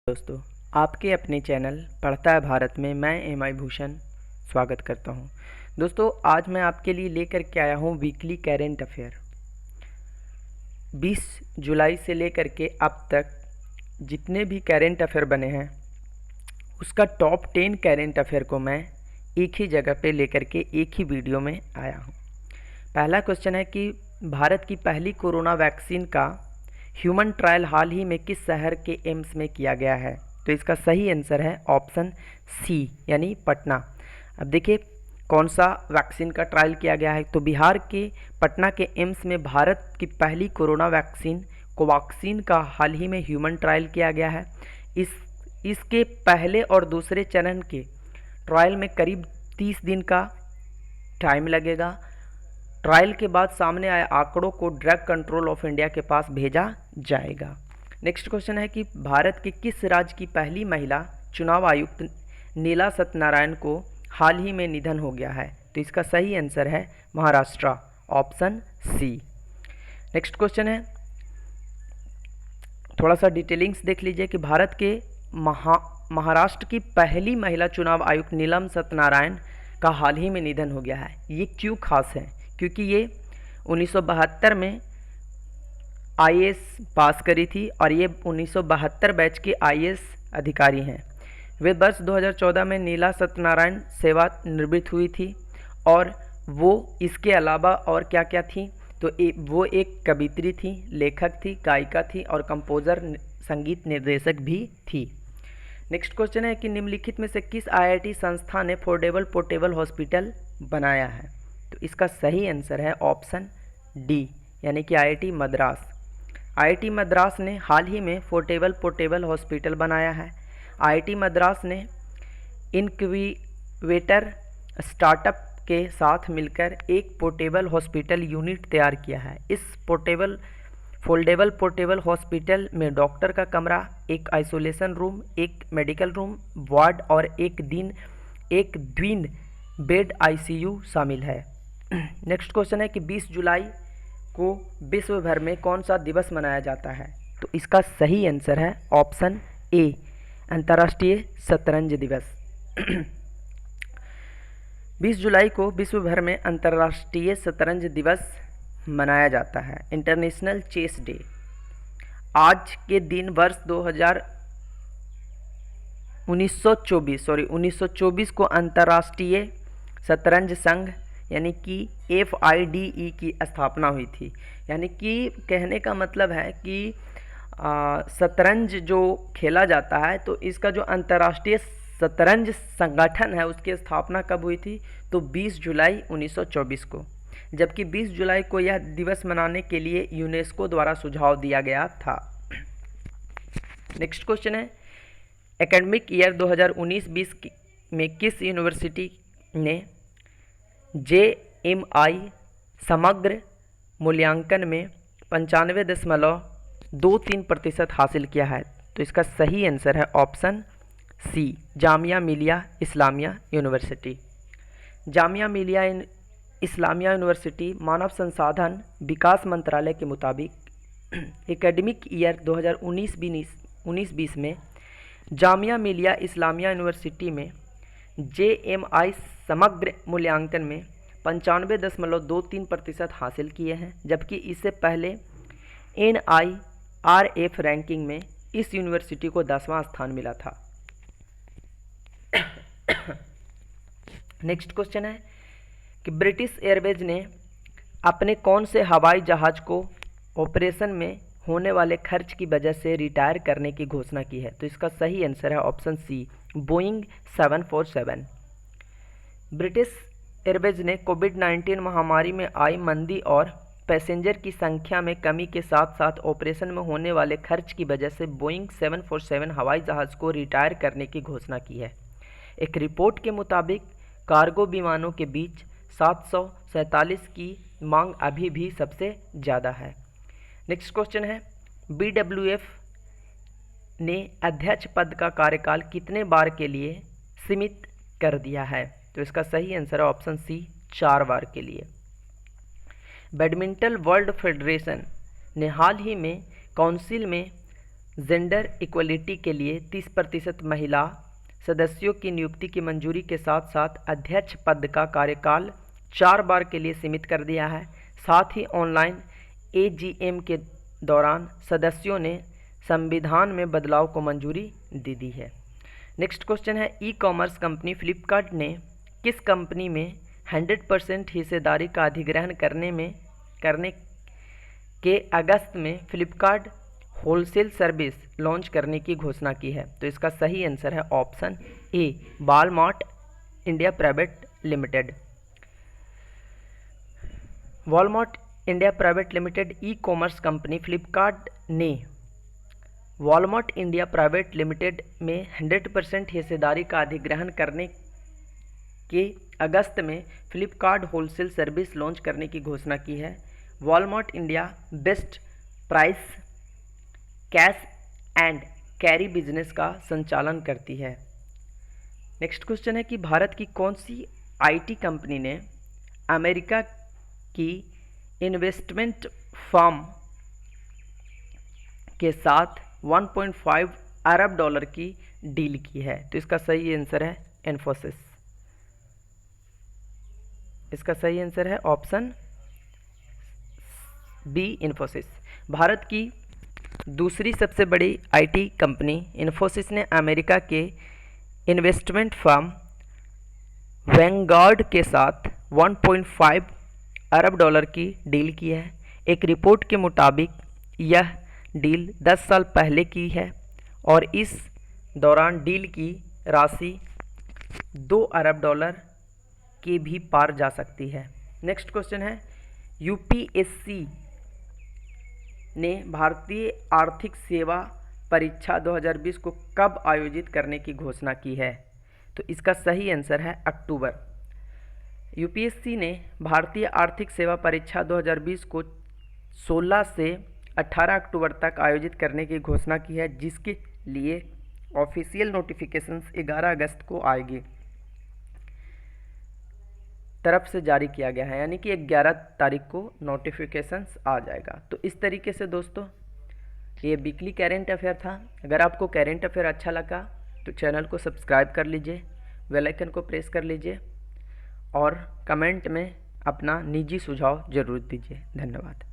दोस्तों, आपके अपने चैनल पढ़ता है भारत में मैं एम.आई. भूषण स्वागत करता हूं। दोस्तों, आज मैं आपके लिए लेकर के आया हूं वीकली करेंट अफेयर। 20 जुलाई से लेकर के अब तक जितने भी करेंट अफेयर बने हैं उसका टॉप 10 करेंट अफेयर को मैं एक ही जगह पे लेकर के एक ही वीडियो में आया हूं। पहला क्वेश्चन है कि भारत की पहली कोरोना वैक्सीन का ह्यूमन ट्रायल हाल ही में किस शहर के एम्स में किया गया है? तो इसका सही आंसर है ऑप्शन सी यानी पटना। अब देखिए कौन सा वैक्सीन का ट्रायल किया गया है, तो बिहार के पटना के एम्स में भारत की पहली कोरोना वैक्सीन कोवैक्सीन का हाल ही में ह्यूमन ट्रायल किया गया है। इसके पहले और दूसरे चरण के ट्रायल में करीब 30 दिन का टाइम लगेगा। ट्रायल के बाद सामने आए आंकड़ों को ड्रग कंट्रोल ऑफ इंडिया के पास भेजा जाएगा। नेक्स्ट क्वेश्चन है कि भारत के किस राज्य की पहली महिला चुनाव आयुक्त नीला सत्यनारायण को हाल ही में निधन हो गया है? तो इसका सही आंसर है Maharashtra, option C. Next question है, थोड़ा सा डिटेलिंग्स देख लीजिए कि भारत के महाराष्ट्र की पहली महिला चुनाव आयुक्त नीलम सत्यनारायण का हाल ही में निधन हो गया है। ये क्यों खास है? क्योंकि ये 1972 में आईएएस पास करी थी और ये 1972 बैच के आईएएस अधिकारी हैं। वे वर्ष 2014 में नीला सत्यनारायण सेवानिवृत्त हुई थी और वो इसके अलावा और क्या क्या थी, तो वो एक कवित्री थी, लेखक थी, गायिका थी और कंपोजर संगीत निर्देशक भी थी। नेक्स्ट क्वेश्चन है कि निम्नलिखित में से किस आईआईटी संस्था ने फोर्डेबल पोर्टेबल हॉस्पिटल बनाया है? तो इसका सही आंसर है ऑप्शन डी यानी कि आईआईटी मद्रास। आईआईटी मद्रास ने हाल ही में पोर्टेबल हॉस्पिटल बनाया है। आईआईटी मद्रास ने इनक्यूबेटर स्टार्टअप के साथ मिलकर एक पोर्टेबल हॉस्पिटल यूनिट तैयार किया है। इस फोल्डेबल पोर्टेबल हॉस्पिटल में डॉक्टर का कमरा, एक आइसोलेशन रूम, एक मेडिकल रूम, वार्ड और एक द्विन बेड आईसीयू शामिल है। नेक्स्ट क्वेश्चन है कि 20 जुलाई को विश्व भर में कौन सा दिवस मनाया जाता है? तो इसका सही आंसर है ऑप्शन ए अंतर्राष्ट्रीय शतरंज दिवस। 20 जुलाई को विश्व भर में अंतर्राष्ट्रीय शतरंज दिवस मनाया जाता है, इंटरनेशनल चेस डे। आज के दिन वर्ष 1924 को अंतर्राष्ट्रीय शतरंज संघ यानी कि FIDE की स्थापना हुई थी। यानी कि कहने का मतलब है कि शतरंज जो खेला जाता है, तो इसका जो अंतर्राष्ट्रीय शतरंज संगठन है उसकी स्थापना कब हुई थी? तो 20 जुलाई 1924 को, जबकि 20 जुलाई को यह दिवस मनाने के लिए यूनेस्को द्वारा सुझाव दिया गया था। नेक्स्ट क्वेश्चन है, एकेडमिक ईयर 2019-20 में किस यूनिवर्सिटी ने JMI समग्र मूल्यांकन में 95.23% हासिल किया है? तो इसका सही आंसर है ऑप्शन सी जामिया मिलिया इस्लामिया यूनिवर्सिटी। जामिया मिलिया इस्लामिया यूनिवर्सिटी मानव संसाधन विकास मंत्रालय के मुताबिक एकेडमिक ईयर 2019-20 में जामिया मिलिया इस्लामिया यूनिवर्सिटी में JMI समग्र मूल्यांकन में 95.23% हासिल किए हैं, जबकि इससे पहले NIRF रैंकिंग में इस यूनिवर्सिटी को 10वां स्थान मिला था। नेक्स्ट क्वेश्चन है कि ब्रिटिश एयरवेज ने अपने कौन से हवाई जहाज़ को ऑपरेशन में होने वाले खर्च की वजह से रिटायर करने की घोषणा की है? तो इसका सही आंसर है option C Boeing 747। British Airways ने कोविड-19 महामारी में आई मंदी और पैसेंजर की संख्या में कमी के साथ साथ ऑपरेशन में होने वाले खर्च की वजह से बोइंग 747 हवाई जहाज़ को रिटायर करने की घोषणा की है। एक रिपोर्ट के मुताबिक कार्गो विमानों के बीच 747 की मांग अभी भी सबसे ज़्यादा है। नेक्स्ट क्वेश्चन है, BWF ने अध्यक्ष पद का कार्यकाल कितने बार के लिए सीमित कर दिया है? तो इसका सही आंसर है ऑप्शन सी 4 बार के लिए। बैडमिंटन वर्ल्ड फेडरेशन ने हाल ही में काउंसिल में जेंडर इक्वलिटी के लिए 30% महिला सदस्यों की नियुक्ति की मंजूरी के साथ साथ अध्यक्ष पद का कार्यकाल 4 बार के लिए सीमित कर दिया है। साथ ही ऑनलाइन AGM के दौरान सदस्यों ने संविधान में बदलाव को मंजूरी दे दी है। नेक्स्ट क्वेश्चन है, ई कॉमर्स कंपनी फ्लिपकार्ट ने किस कंपनी में 100% हिस्सेदारी का अधिग्रहण करने के अगस्त में फ्लिपकार्ट होलसेल सर्विस लॉन्च करने की घोषणा की है? तो इसका सही आंसर है option A, Walmart India private limited. Walmart India private limited e commerce company Flipkart ने वॉलमार्ट इंडिया प्राइवेट लिमिटेड में 100% हिस्सेदारी का अधिग्रहण करने के अगस्त में फ्लिपकार्ट होलसेल सर्विस लॉन्च करने की घोषणा की है। Walmart India best price cash and carry business का संचालन करती है। नेक्स्ट क्वेश्चन है कि भारत की कौन सी IT कंपनी ने अमेरिका की इन्वेस्टमेंट फर्म के साथ 1.5 अरब डॉलर की डील की है? तो इसका सही आंसर है इन्फोसिस। इसका सही आंसर है ऑप्शन बी, इन्फोसिस। भारत की दूसरी सबसे बड़ी IT कंपनी इन्फोसिस ने अमेरिका के इन्वेस्टमेंट फर्म वैनगार्ड के साथ 1.5 अरब डॉलर की डील की है। एक रिपोर्ट के मुताबिक यह डील 10 साल पहले की है और इस दौरान डील की राशि 2 अरब डॉलर के भी पार जा सकती है। नेक्स्ट क्वेश्चन है, UPSC ने भारतीय आर्थिक सेवा परीक्षा 2020 को कब आयोजित करने की घोषणा की है? तो इसका सही आंसर है अक्टूबर। UPSC ने भारतीय आर्थिक सेवा परीक्षा 2020 को 16 से 18 अक्टूबर तक आयोजित करने की घोषणा की है, जिसके लिए ऑफिशियल नोटिफिकेशंस 11 अगस्त को आएगी तरफ से जारी किया गया है, यानी कि 11 तारीख को नोटिफिकेशंस आ जाएगा। तो इस तरीके से दोस्तों ये वीकली करेंट अफेयर था। अगर आपको करेंट अफेयर अच्छा लगा तो चैनल को सब्सक्राइब कर लीजिए, बेल आइकन को प्रेस कर लीजिए और कमेंट में अपना निजी सुझाव ज़रूर दीजिए। धन्यवाद।